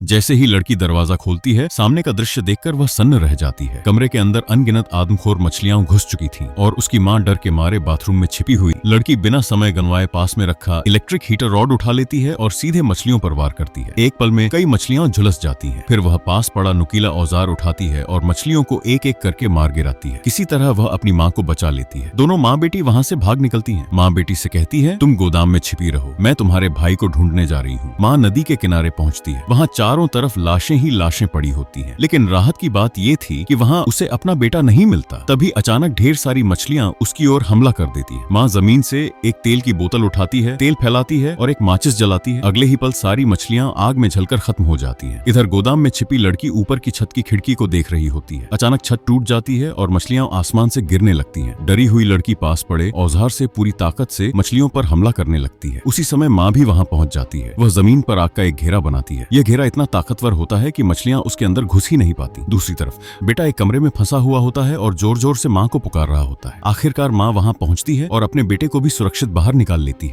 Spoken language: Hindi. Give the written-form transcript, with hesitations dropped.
जैसे ही लड़की दरवाजा खोलती है, सामने का दृश्य देखकर वह सन्न रह जाती है। कमरे के अंदर अनगिनत आदमखोर मछलियां घुस चुकी थीं और उसकी मां डर के मारे बाथरूम में छिपी हुई। लड़की बिना समय गंवाए पास में रखा इलेक्ट्रिक हीटर रॉड उठा लेती है और सीधे मछलियों पर वार करती है। एक पल में कई मछलियां झुलस जाती हैं। फिर वह पास पड़ा नुकीला औजार उठाती है और मछलियों को एक एक करके मार गिराती है। किसी तरह वह अपनी मां को बचा लेती है। दोनों माँ बेटी वहाँ से भाग निकलती हैं। माँ बेटी से कहती है, तुम गोदाम में छिपी रहो, मैं तुम्हारे भाई को ढूंढने जा रही हूँ। माँ नदी के किनारे पहुँचती है। वहाँ चारों तरफ लाशें ही लाशें पड़ी होती हैं। लेकिन राहत की बात ये थी कि वहाँ उसे अपना बेटा नहीं मिलता। तभी अचानक ढेर सारी मछलियां उसकी ओर हमला कर देती है। माँ जमीन से एक तेल की बोतल उठाती है, तेल फैलाती है और एक माचिस जलाती है। अगले ही पल सारी मछलियां आग में जलकर खत्म हो जाती हैं। इधर गोदाम में छिपी लड़की ऊपर की छत की खिड़की को देख रही होती है। अचानक छत टूट जाती है और मछलियां आसमान से गिरने लगती हैं। डरी हुई लड़की पास पड़े औजार से पूरी ताकत से मछलियों पर हमला करने लगती है। उसी समय माँ भी वहाँ पहुँच जाती है। वह जमीन पर आग का एक घेरा बनाती है। यह घेरा इतना ताकतवर होता है कि मछलियां उसके अंदर घुस ही नहीं पाती। दूसरी तरफ बेटा एक कमरे में फंसा हुआ होता है और जोर जोर से माँ को पुकार रहा होता है। आखिरकार माँ वहाँ पहुँचती है और अपने बेटे को भी सुरक्षित बाहर निकाल लेती है।